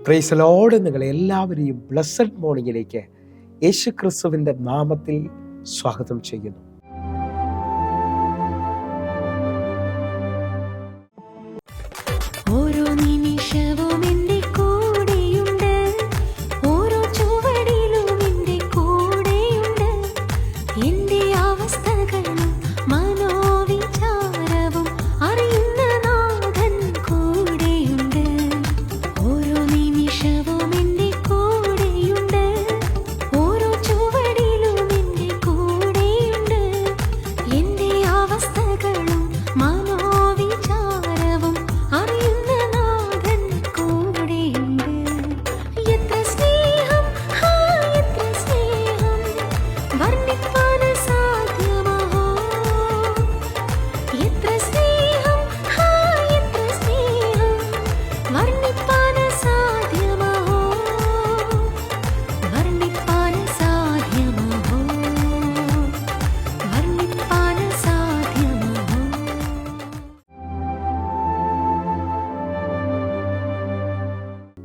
Praise Lord. നിങ്ങളെ എല്ലാവരെയും blessed മോർണിംഗിലേക്ക് യേശു ക്രിസ്തുവിൻ്റെ നാമത്തിൽ സ്വാഗതം ചെയ്യുന്നു. ഓരോ നിമിഷവും എൻ്റെ കൂടെയുണ്ട്, ഓരോ ചുവടിലും എൻ്റെ കൂടെയുണ്ട്. എൻ്റെ അവസ്ഥകളും മനോവിചാരവും അറിയുന്ന നാഥൻ കൂടെയുണ്ട്. ഓരോ നിമിഷവും എൻ്റെ കൂടെയുണ്ട്, ഓരോ ചുവടിലും എൻ്റെ കൂടെയുണ്ട്. എൻ്റെ അവസ്ഥകളും മനോവിചാരവും അറിയുന്ന നാഥൻ കൂടെയുണ്ട്. എത്ര സ്നേഹം, എത്ര സ്നേഹം, വർണ്ണിപ്പാൻ അസാധ്യമഹോ. എത്ര സ്നേഹം, എത്ര സ്നേഹം, വർണ്ണിപ്പാൻ അസാധ്യമഹോ, വർണ്ണിപ്പാൻ അസാധ്യമഹോ, വർണ്ണിപ്പാൻ അസാധ്യമഹോ.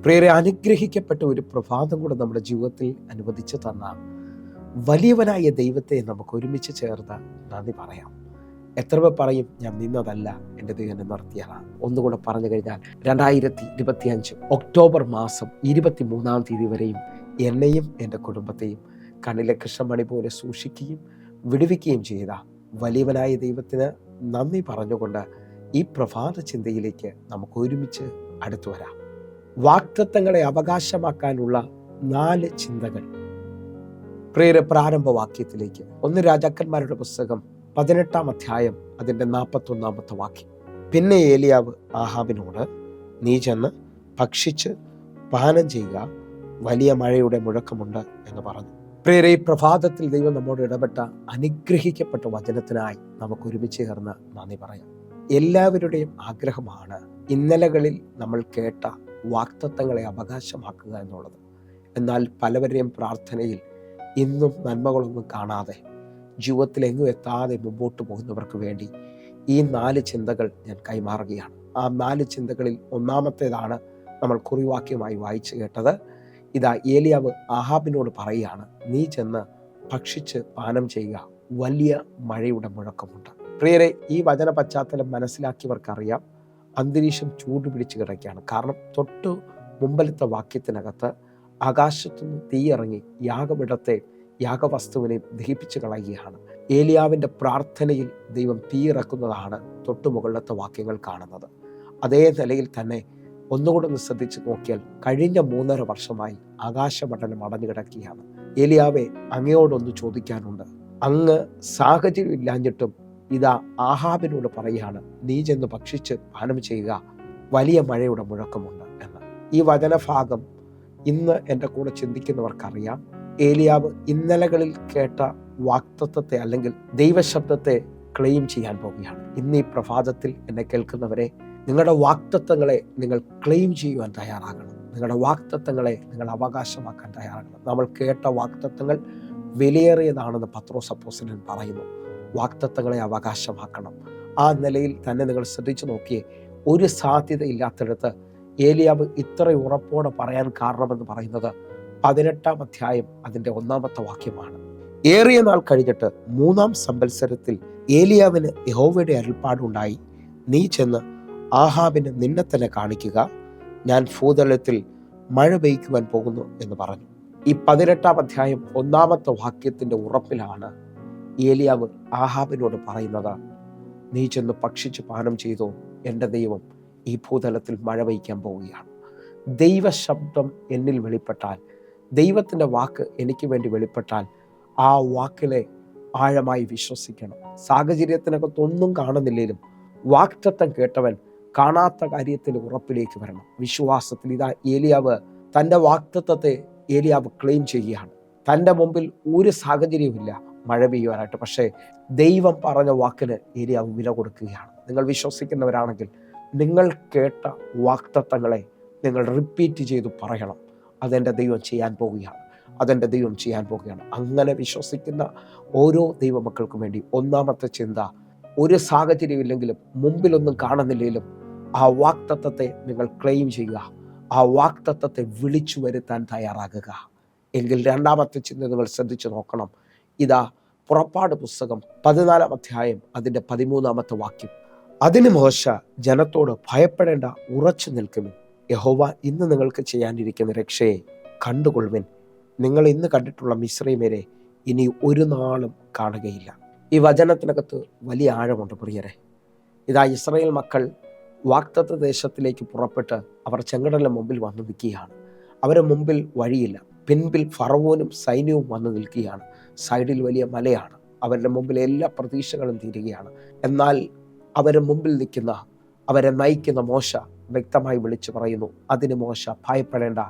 പ്രിയരെ, അനുഗ്രഹിക്കപ്പെട്ട ഒരു പ്രഭാതം കൂടെ നമ്മുടെ ജീവിതത്തിൽ അനുവദിച്ചു തന്ന വലിയവനായ ദൈവത്തെ നമുക്ക് ഒരുമിച്ച് ചേർന്ന് നന്ദി പറയാം. എത്ര പേർ പറയും, ഞാൻ നിന്നതല്ല, എൻ്റെ ദൈവം എന്നെ നിർത്തിയതാണ്. ഒന്നുകൂടെ പറഞ്ഞു കഴിഞ്ഞാൽ 2025 ഒക്ടോബർ മാസം 23-ാം തീയതി വരെയും എന്നെയും എൻ്റെ കുടുംബത്തെയും കണ്ണിലെ കൃഷ്ണമണി പോലെ സൂക്ഷിക്കുകയും വിടുവിക്കുകയും ചെയ്ത വലിയവനായ ദൈവത്തിന് നന്ദി പറഞ്ഞുകൊണ്ട് ഈ പ്രഭാത ചിന്തയിലേക്ക് നമുക്ക് ഒരുമിച്ച് അടുത്തു വരാം. വാഗ്ദത്തങ്ങളെ അവകാശമാക്കാനുള്ള 4 ചിന്തകൾ. പ്രിയരെ, പ്രാരംഭവാക്യത്തിലേക്ക് 1 രാജാക്കന്മാരുടെ പുസ്തകം 18-ാം അധ്യായം അതിൻ്റെ 41-ാമത്തെ വാക്യം. പിന്നെ ഏലിയാവ് ആഹാബിനോട്, നീ ചെന്ന് ഭക്ഷിച്ച് പാനം ചെയ്യുക, വലിയ മഴയുടെ മുഴക്കമുണ്ട് എന്ന് പറഞ്ഞു. പ്രിയരെ, ഈ പ്രഭാതത്തിൽ ദൈവം നമ്മോട് ഇടപെട്ട അനുഗ്രഹിക്കപ്പെട്ട വചനത്തിനായി നമുക്ക് ഒരുമിച്ച് ചേർന്ന് നന്ദി പറയാം. എല്ലാവരുടെയും ആഗ്രഹമാണ് ഇന്നലകളിൽ നമ്മൾ കേട്ട വാഗ്ദത്തങ്ങളെ അവകാശമാക്കുക എന്നുള്ളത്. എന്നാൽ പലവരുടെയും പ്രാർത്ഥനയിൽ ഇന്നും നന്മകളൊന്നും കാണാതെ ജീവിതത്തിൽ എങ്ങും എത്താതെ മുമ്പോട്ട് പോകുന്നവർക്ക് വേണ്ടി ഈ 4 ചിന്തകൾ ഞാൻ കൈമാറുകയാണ്. ആ 4 ചിന്തകളിൽ ഒന്നാമത്തേതാണ് നമ്മൾ കുറിവാക്യമായി വായിച്ചു കേട്ടത്. ഇതാ, ഏലിയാവ് ആഹാബിനോട് പറയുകയാണ്, നീ ചെന്ന് ഭക്ഷിച്ച് പാനം ചെയ്യുക, വലിയ മഴയുടെ മുഴക്കമുണ്ട്. പ്രിയരെ, ഈ വചന പശ്ചാത്തലം മനസ്സിലാക്കിയവർക്കറിയാം, അന്തരീക്ഷം ചൂടുപിടിച്ച് കിടക്കുകയാണ്. കാരണം തൊട്ട് മുമ്പലത്തെ വാക്യത്തിനകത്ത് ആകാശത്തുനിന്ന് തീയിറങ്ങി യാഗപീഠത്തെ യാഗവസ്തുവിനെയും ദഹിപ്പിച്ച് കളയുകയാണ്. ഏലിയാവിൻ്റെ പ്രാർത്ഥനയിൽ ദൈവം തീയിറക്കുന്നതാണ് തൊട്ടു മുകളിലത്തെ വാക്യങ്ങൾ കാണുന്നത്. അതേ നിലയിൽ തന്നെ ഒന്നുകൂടെ ഒന്ന് ശ്രദ്ധിച്ച് നോക്കിയാൽ കഴിഞ്ഞ 3.5 വർഷമായി ആകാശമണ്ഡലം അടഞ്ഞു കിടക്കുകയാണ്. ഏലിയാവെ, അങ്ങയോടൊന്ന് ചോദിക്കാനുണ്ട്. അങ്ങ് സാഹചര്യം ഇല്ലാഞ്ഞിട്ടും ഇതാ ആഹാബിനോട് പറയുകയാണ്, നീ ചെന്ന് ഭക്ഷിച്ച് പാനം ചെയ്യുക, വലിയ മഴയുടെ മുഴക്കമുണ്ട് എന്ന്. ഈ വചനഭാഗം ഇന്ന് എൻ്റെ കൂടെ ചിന്തിക്കുന്നവർക്കറിയാം, ഏലിയാവ് ഇന്നലകളിൽ കേട്ട വാഗ്ദത്തത്തെ അല്ലെങ്കിൽ ദൈവശബ്ദത്തെ ക്ലെയിം ചെയ്യാൻ പോവുകയാണ്. ഇന്ന് ഈ പ്രഭാതത്തിൽ എന്നെ കേൾക്കുന്നവരെ, നിങ്ങളുടെ വാഗ്ദത്തങ്ങളെ നിങ്ങൾ ക്ലെയിം ചെയ്യുവാൻ തയ്യാറാകണം. നിങ്ങളുടെ വാഗ്ദത്തങ്ങളെ നിങ്ങൾ അവകാശമാക്കാൻ തയ്യാറാകണം. നമ്മൾ കേട്ട വാഗ്ദത്തങ്ങൾ വിലയേറിയതാണെന്ന് പത്രോസ് അപ്പോസ്തലൻ പറയുന്നു. വാഗ്ദത്തങ്ങളെ അവകാശമാക്കണം. ആ നിലയിൽ തന്നെ നിങ്ങൾ ശ്രദ്ധിച്ചു നോക്കിയേ, ഒരു സാധ്യത ഇല്ലാത്തിടത്ത് ഏലിയാവ് ഇത്ര ഉറപ്പോടെ പറയാൻ കാരണമെന്ന് പറയുന്നത് 18-ാം അധ്യായം അതിൻ്റെ 1-ാമത്തെ വാക്യമാണ്. ഏറിയ നാൾ കഴിഞ്ഞിട്ട് 3-ാം സംവത്സരത്തിൽ ഏലിയാവിന് യഹോവയുടെ അരുൾപ്പാടുണ്ടായി, നീ ചെന്ന് ആഹാബിന് നിന്നെ തന്നെ കാണിക്കുക, ഞാൻ ഭൂതലത്തിൽ മഴ പെയ്ക്കുവാൻ പോകുന്നു എന്ന് പറഞ്ഞു. ഈ 18-ാം അധ്യായം 1-ാമത്തെ വാക്യത്തിൻ്റെ ഉറപ്പിലാണ് ഏലിയാവ് ആഹാബിനോട് പറയുന്നത്, നീ ചെന്ന് ഭക്ഷിച്ച് പാനം ചെയ്തോ, എൻ്റെ ദൈവം ഈ ഭൂതലത്തിൽ മഴ പെയ്ക്കാൻ പോവുകയാണ്. ദൈവശബ്ദം എന്നിൽ വെളിപ്പെട്ടാൽ, ദൈവത്തിൻ്റെ വാക്ക് എനിക്ക് വേണ്ടി വെളിപ്പെട്ടാൽ ആ വാക്കിലെ ആഴമായി വിശ്വസിക്കണം. സാഹചര്യത്തിനകത്തൊന്നും കാണുന്നില്ലെങ്കിലും വാഗ്ദത്തം കേട്ടവൻ കാണാത്ത കാര്യത്തിൻ്റെ ഉറപ്പിലേക്ക് വരണം, വിശ്വാസത്തിൽ. ഇതാ, ഏലിയാവ് തൻ്റെ വാഗ്ദത്തത്തെ ഏലിയാവ് ക്ലെയിം ചെയ്യുകയാണ്. തൻ്റെ മുമ്പിൽ ഒരു സാഹചര്യവുമില്ല മഴ പെയ്യുവാനായിട്ട്, പക്ഷേ ദൈവം പറഞ്ഞ വാക്കിന് ഏലിയാവ് വില കൊടുക്കുകയാണ്. നിങ്ങൾ വിശ്വസിക്കുന്നവരാണെങ്കിൽ നിങ്ങൾ കേട്ട വാഗ്ദത്തങ്ങളെ നിങ്ങൾ റിപ്പീറ്റ് ചെയ്ത് പറയണം, അതെൻ്റെ ദൈവം ചെയ്യാൻ പോവുകയാണ്, അതെൻ്റെ ദൈവം ചെയ്യാൻ പോവുകയാണ്. അങ്ങനെ വിശ്വസിക്കുന്ന ഓരോ ദൈവമക്കൾക്കും വേണ്ടി ഒന്നാമത്തെ ചിന്ത, ഒരു സാഹചര്യമില്ലെങ്കിലും മുമ്പിലൊന്നും കാണുന്നില്ലെങ്കിലും ആ വാഗ്ദത്തത്തെ നിങ്ങൾ ക്ലെയിം ചെയ്യുക, ആ വാഗ്ദത്തത്തെ വിളിച്ചു വരുത്താൻ തയ്യാറാകുക. എങ്കിൽ രണ്ടാമത്തെ ചിന്ത നിങ്ങൾ ശ്രദ്ധിച്ചു നോക്കണം. ഇതാ പുറപ്പാട് പുസ്തകം 14 അധ്യായം അതിൻ്റെ 13 വാക്യം. അതിന് മോശ ജനത്തോട്, ഭയപ്പെടേണ്ട, ഉറച്ചു നിൽക്കുവിൻ. യഹോവ ഇന്ന് നിങ്ങൾക്ക് ചെയ്യാനിരിക്കുന്ന രക്ഷയെ കണ്ടുകൊള്ളുവിൻ. നിങ്ങൾ ഇന്ന് കണ്ടിട്ടുള്ള മിസ്രയീമ്യരെ ഇനി ഒരു നാളും കാണുകയില്ല. ഈ വചനത്തിനകത്ത് വലിയ ആഴമുണ്ട് പ്രിയരെ. ഇതാ ഇസ്രായേൽ മക്കൾ വാഗ്ദത്ത ദേശത്തിലേക്ക് പുറപ്പെട്ട് അവർ ചെങ്കടലിന് മുമ്പിൽ വന്നു നിൽക്കുകയാണ്. അവരുടെ മുമ്പിൽ വഴിയില്ല. പിൻപിൽ ഫറവോനും സൈന്യവും വന്നു നിൽക്കുകയാണ്. സൈഡിൽ വലിയ മലയാണ്. അവരുടെ മുമ്പിൽ എല്ലാ പ്രതീക്ഷകളും തീരുകയാണ്. എന്നാൽ അവരുടെ മുമ്പിൽ നിൽക്കുന്ന, അവരെ നയിക്കുന്ന മോശ വ്യക്തമായി വിളിച്ചു പറയുന്നു, അതിന് മോശ, ഭയപ്പെടേണ്ട,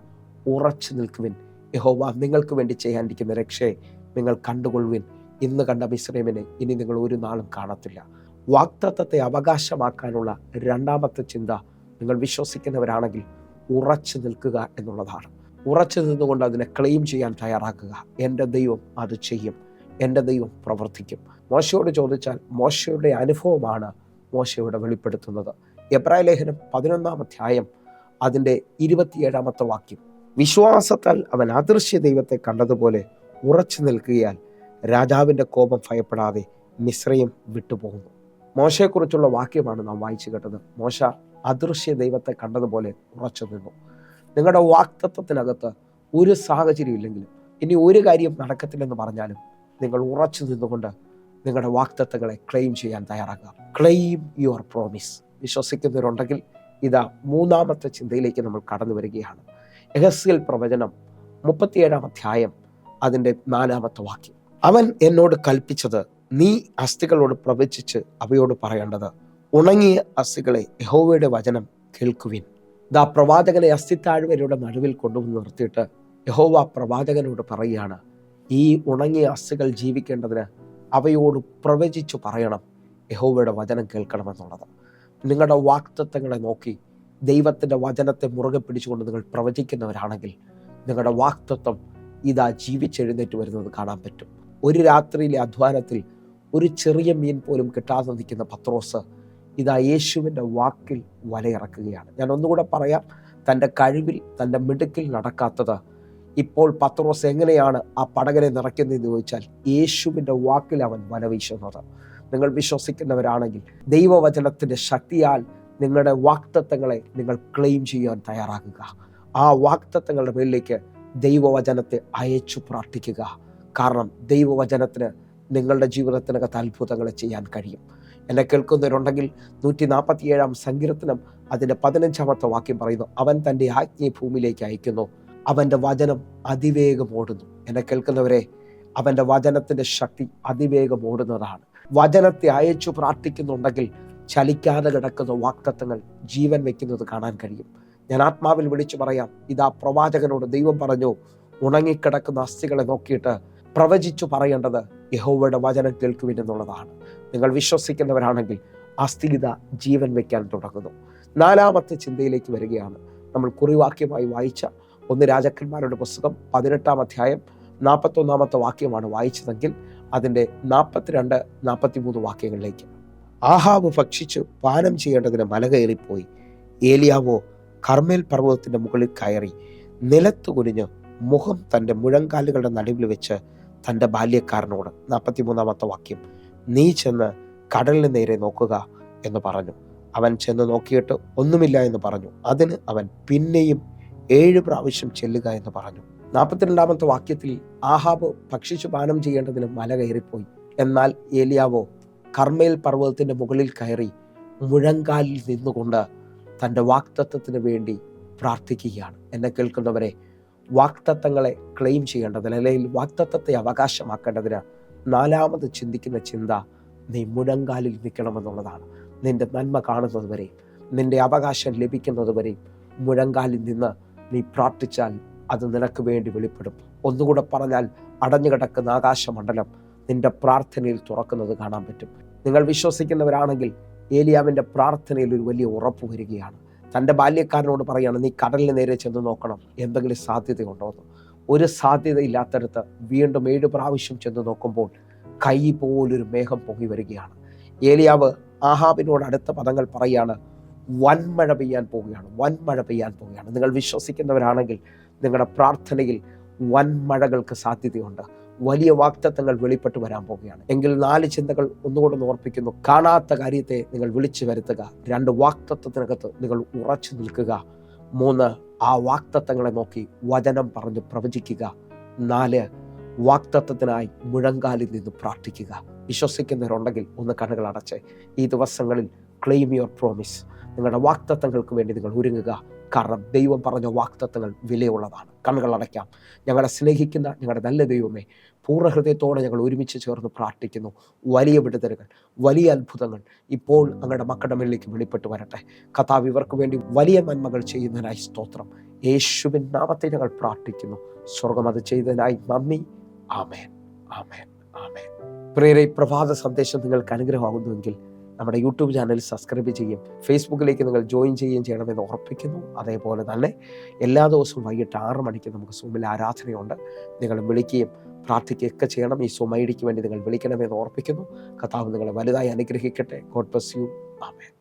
ഉറച്ചു നിൽക്കുവിൻ. യഹോവ നിങ്ങൾക്ക് വേണ്ടി ചെയ്യാനിരിക്കുന്ന രക്ഷയെ നിങ്ങൾ കണ്ടുകൊള്ളുവിൻ. ഇന്ന് കണ്ട മിസ്രയീമിനെ ഇനി നിങ്ങൾ ഒരു നാളും കാണത്തില്ല. വാഗ്ദത്തത്തെ അവകാശമാക്കാനുള്ള രണ്ടാമത്തെ ചിന്ത, നിങ്ങൾ വിശ്വസിക്കുന്നവരാണെങ്കിൽ ഉറച്ചു നിൽക്കുക എന്നുള്ളതാണ്. ഉറച്ചു നിന്നുകൊണ്ട് അതിനെ ക്ലെയിം ചെയ്യാൻ തയ്യാറാക്കുക. എൻ്റെ ദൈവം അത് ചെയ്യും, എൻ്റെ ദൈവം പ്രവർത്തിക്കും. മോശയോട് ചോദിച്ചാൽ മോശയുടെ അനുഭവമാണ് മോശയോട് വെളിപ്പെടുത്തുന്നത്. എബ്രായ ലേഖനം 11 അധ്യായം അതിൻ്റെ 27 വാക്യം. വിശ്വാസത്താൽ അവൻ അദൃശ്യ ദൈവത്തെ കണ്ടതുപോലെ ഉറച്ചു നിൽക്കുകയാൽ രാജാവിൻ്റെ കോപം ഭയപ്പെടാതെ മിസ്രയീം വിട്ടുപോകുന്നു. മോശയെക്കുറിച്ചുള്ള വാക്യമാണ് നാം വായിച്ചു കേട്ടത്. മോശ അദൃശ്യ ദൈവത്തെ കണ്ടതുപോലെ ഉറച്ചു നിന്നു. നിങ്ങളുടെ വാഗ്ദത്തത്തിനകത്ത് ഒരു സാഹചര്യം ഇല്ലെങ്കിലും, ഇനി ഒരു കാര്യം നടക്കത്തില്ലെന്ന് പറഞ്ഞാലും, നിങ്ങൾ ഉറച്ചു നിന്നുകൊണ്ട് നിങ്ങളുടെ വാഗ്ദത്തങ്ങളെ ക്ലെയിം ചെയ്യാൻ തയ്യാറാക്കുക. Claim your promise. വിശ്വസിക്കുന്നവരുണ്ടെങ്കിൽ ഇതാ മൂന്നാമത്തെ ചിന്തയിലേക്ക് നമ്മൾ കടന്നു വരികയാണ്. യെഹെസ്കേൽ പ്രവചനം 37 അധ്യായം അതിൻ്റെ 4 വാക്യം. അവൻ എന്നോട് കൽപ്പിച്ചത്, നീ അസ്ഥികളോട് പ്രവചിച്ച് അവയോട് പറയേണ്ടത്, ഉണങ്ങിയ അസ്ഥികളെ യഹോവയുടെ വചനം കേൾക്കുവിൻ. ദാ പ്രവാചകനെ അസ്ഥിത്താഴ്വരയുടെ നടുവിൽ കൊണ്ടുവന്ന് നിർത്തിയിട്ട് യഹോവ പ്രവാചകനോട് പറയുകയാണ്, ഈ ഉണങ്ങിയ അസ്ഥികൾ ജീവിക്കേണ്ടതിന് അവയോട് പ്രവചിച്ചു പറയണം, യഹോവയുടെ വചനം കേൾക്കണമെന്നുള്ളത്. നിങ്ങളുടെ വാഗ്ദത്തങ്ങളെ നോക്കി ദൈവത്തിൻ്റെ വചനത്തെ മുറുകെ പിടിച്ചുകൊണ്ട് നിങ്ങൾ പ്രവചിക്കുന്നവരാണെങ്കിൽ നിങ്ങളുടെ വാഗ്ദത്തം ഇതാ ജീവിച്ചെഴുന്നേറ്റ് വരുന്നത് കാണാൻ പറ്റും. ഒരു രാത്രിയിലെ അധ്വാനത്തിൽ ഒരു ചെറിയ മീൻ പോലും കിട്ടാതെ നിൽക്കുന്ന പത്രോസ് ഇതാ യേശുവിൻ്റെ വാക്കിൽ വലയിറക്കുകയാണ്. ഞാൻ ഒന്നുകൂടെ പറയാം, തൻ്റെ കഴിവിൽ, തൻ്റെ മിടുക്കിൽ നടക്കാത്തത് ഇപ്പോൾ പത്രോസ് എങ്ങനെയാണ് ആ പടകനെ നിറയ്ക്കുന്നതെന്ന് ചോദിച്ചാൽ യേശുവിൻ്റെ വാക്കിൽ അവൻ വല വീശുന്നത്. നിങ്ങൾ വിശ്വസിക്കുന്നവരാണെങ്കിൽ ദൈവവചനത്തിൻ്റെ ശക്തിയാൽ നിങ്ങളുടെ വാഗ്ദത്തങ്ങളെ നിങ്ങൾ ക്ലെയിം ചെയ്യാൻ തയ്യാറാകുക. ആ വാഗ്ദത്തങ്ങളുടെ മേലിലേക്ക് ദൈവവചനത്തെ അയച്ചു പ്രാർത്ഥിക്കുക. കാരണം ദൈവവചനത്തിന് നിങ്ങളുടെ ജീവിതത്തിനകത്ത് അത്ഭുതങ്ങളെ ചെയ്യാൻ കഴിയും. എന്നെ കേൾക്കുന്നവരുണ്ടെങ്കിൽ 147 സങ്കീർത്തനം അതിൻ്റെ 15 വാക്യം പറയുന്നു, അവൻ തൻ്റെ ആജ്ഞയെ ഭൂമിയിലേക്ക് അയക്കുന്നു, അവൻ്റെ വചനം അതിവേഗം ഓടുന്നു. എന്നെ കേൾക്കുന്നവരെ, അവൻ്റെ വചനത്തിൻ്റെ ശക്തി അതിവേഗം ഓടുന്നതാണ്. വചനത്തെ അയച്ചു പ്രാർത്ഥിക്കുന്നുണ്ടെങ്കിൽ ചലിക്കാതെ കിടക്കുന്ന വാഗ്ദത്തങ്ങൾ ജീവൻ വെക്കുന്നത് കാണാൻ കഴിയും. ഞാൻ ആത്മാവിൽ വിളിച്ചു പറയാം, ഇതാ പ്രവാചകനോട് ദൈവം പറഞ്ഞു, ഉണങ്ങിക്കിടക്കുന്ന അസ്ഥികളെ നോക്കിയിട്ട് പ്രവചിച്ചു പറയേണ്ടത് യഹോവയുടെ വചനം കേൾക്കുവിൻ എന്നുള്ളതാണ്. നിങ്ങൾ വിശ്വസിക്കുന്നവരാണെങ്കിൽ അസ്ഥിത ജീവൻ വയ്ക്കാൻ തുടങ്ങുന്നു. നാലാമത്തെ ചിന്തയിലേക്ക് വരികയാണ്. നമ്മൾ കുറിവാക്യമായി വായിച്ച 1 രാജാക്കന്മാരുടെ പുസ്തകം 18 അധ്യായം 41 വാക്യമാണ് വായിച്ചതെങ്കിൽ അതിൻ്റെ 42, 43 വാക്യങ്ങളിലേക്ക്. ആഹാബ് ഭക്ഷിച്ചു പാനം ചെയ്യേണ്ടതിന് മല കയറിപ്പോയി. ഏലിയാവോ കർമ്മേൽ പർവ്വതത്തിൻ്റെ മുകളിൽ കയറി നിലത്ത് കുനിഞ്ഞ് മുഖം തൻ്റെ മുഴങ്കാലുകളുടെ നടുവിൽ വെച്ച് തൻ്റെ ബാല്യക്കാരനോട് 43 വാക്യം, നീ ചെന്ന് കടലിന് നേരെ നോക്കുക എന്ന് പറഞ്ഞു. അവൻ ചെന്ന് നോക്കിയിട്ട് ഒന്നുമില്ല എന്ന് പറഞ്ഞു. അതിന് അവൻ പിന്നെയും 7 പ്രാവശ്യം ചെല്ലുക എന്ന് പറഞ്ഞു. 42 വാക്യത്തിൽ ആഹാബ് ഭക്ഷിച്ചു പാനം ചെയ്യേണ്ടതിന് മല കയറിപ്പോയി. എന്നാൽ ഏലിയാവോ കർമ്മേൽ പർവ്വതത്തിൻ്റെ മുകളിൽ കയറി മുഴങ്കാലിൽ നിന്നുകൊണ്ട് തൻ്റെ വാഗ്ദത്തത്തിന് വേണ്ടി പ്രാർത്ഥിക്കുകയാണ്. എന്നെ കേൾക്കുന്നവരെ, വാഗ്ദത്തങ്ങളെ ക്ലെയിം ചെയ്യേണ്ടതിന്, അല്ലെങ്കിൽ വാഗ്ദത്തത്തെ അവകാശമാക്കേണ്ടതിന് നാലാമത് ചിന്തിക്കുന്ന ചിന്ത നീ മുഴങ്കാലിൽ നിൽക്കണമെന്നുള്ളതാണ്. നിന്റെ നന്മ കാണുന്നത് വരെയും, നിന്റെ അവകാശം ലഭിക്കുന്നത് വരെയും മുഴങ്കാലിൽ നിന്ന് നീ പ്രാർത്ഥിച്ചാൽ അത് നിനക്ക് വേണ്ടി വെളിപ്പെടും. ഒന്നുകൂടെ പറഞ്ഞാൽ, അടഞ്ഞു കിടക്കുന്ന ആകാശമണ്ഡലം നിന്റെ പ്രാർത്ഥനയിൽ തുറക്കുന്നത് കാണാൻ പറ്റും. നിങ്ങൾ വിശ്വസിക്കുന്നവരാണെങ്കിൽ ഏലിയാവിൻ്റെ പ്രാർത്ഥനയിൽ ഒരു വലിയ ഉറപ്പ് വരികയാണ്. തൻ്റെ ബാല്യക്കാരനോട് പറയുകയാണ്, നീ കടലിന് നേരെ ചെന്ന് നോക്കണം, എന്തെങ്കിലും സാധ്യതയുണ്ടോ എന്ന്. ഒരു സാധ്യതയില്ലാത്തടത്ത് വീണ്ടും 7 പ്രാവശ്യം ചെന്ന് നോക്കുമ്പോൾ കൈ പോലൊരു മേഘം പൊങ്ങി വരികയാണ്. ഏലിയാവ് ആഹാബിനോട് അടുത്ത പദങ്ങൾ പറയുകയാണ്, വൻമഴ പെയ്യാൻ പോവുകയാണ്, വൻമഴ പെയ്യാൻ പോവുകയാണ്. നിങ്ങൾ വിശ്വസിക്കുന്നവരാണെങ്കിൽ നിങ്ങളുടെ പ്രാർത്ഥനയിൽ വൻമഴകൾക്ക് സാധ്യതയുണ്ട്. വലിയ വാഗ്ദത്തങ്ങൾ വെളിപ്പെട്ട് വരാൻ പോവുകയാണ്. എങ്കിൽ 4 ചിന്തകൾ ഒന്നുകൂടെ ഓർപ്പിക്കുന്നു. കാണാത്ത കാര്യത്തെ നിങ്ങൾ വിളിച്ചു വരുത്തുക. 2, വാഗ്ദത്തത്തിനകത്ത് നിങ്ങൾ ഉറച്ചു നിൽക്കുക. 3, ആ വാഗ്ദത്തങ്ങളെ നോക്കി വചനം പറഞ്ഞ് പ്രവചിക്കുക. 4, വാഗ്ദത്തത്തിനായി മുഴങ്കാലിൽ നിന്ന് പ്രാർത്ഥിക്കുക. വിശ്വസിക്കുന്നവരുണ്ടെങ്കിൽ ഒന്ന് കണ്ണുകൾ അടച്ച് ഈ ദിവസങ്ങളിൽ ക്ലെയിം യുവർ പ്രോമിസ്. നിങ്ങളുടെ വാഗ്ദത്തങ്ങൾക്ക് വേണ്ടി നിങ്ങൾ ഒരുങ്ങുക. കാരണം ദൈവം പറഞ്ഞ വാഗ്ദത്തങ്ങൾ വിലയുള്ളതാണ്. കണ്ണുകൾ അടയ്ക്കാം. ഞങ്ങളെ സ്നേഹിക്കുന്ന ഞങ്ങളുടെ നല്ല ദൈവമേ, പൂർണ്ണഹൃദയത്തോടെ ഞങ്ങൾ ഒരുമിച്ച് ചേർന്ന് പ്രാർത്ഥിക്കുന്നു. വലിയ വിടുതലുകൾ, വലിയ അത്ഭുതങ്ങൾ ഇപ്പോൾ അങ്ങയുടെ മക്കളുടെ മേലിലേക്ക് വെളിപ്പെട്ട് വരട്ടെ. കർത്താവ് ഇവർക്ക് വേണ്ടി വലിയ നന്മകൾ ചെയ്യുന്നതിനായി സ്തോത്രം. യേശുവിൻ നാമത്തെ ഞങ്ങൾ പ്രാർത്ഥിക്കുന്നു. സ്വർഗം അത് ചെയ്തതിനായി നന്ദി. ആമേൻ, ആമേൻ, ആമേൻ. പ്രിയരേ, പ്രഭാത സന്ദേശം നിങ്ങൾക്ക് അനുഗ്രഹമാകുന്നുവെങ്കിൽ നമ്മുടെ യൂട്യൂബ് ചാനൽ സബ്സ്ക്രൈബ് ചെയ്യും, ഫേസ്ബുക്കിലേക്ക് നിങ്ങൾ ജോയിൻ ചെയ്യുകയും ചെയ്യണമെന്ന് ഉറപ്പിക്കുന്നു. അതേപോലെ തന്നെ എല്ലാ ദിവസവും വൈകിട്ട് 6 മണിക്ക് നമുക്ക് സൂമിൽ ആരാധനയുണ്ട്. നിങ്ങൾ വിളിക്കുകയും പ്രാർത്ഥിക്കുകയൊക്കെ ചെയ്യണം. ഈ സൂം ഐഡിക്ക് വേണ്ടി നിങ്ങൾ വിളിക്കണമെന്ന് ഓർപ്പിക്കുന്നു. കർത്താവ് നിങ്ങളെ വലുതായി അനുഗ്രഹിക്കട്ടെ. God bless you. ആമേൻ.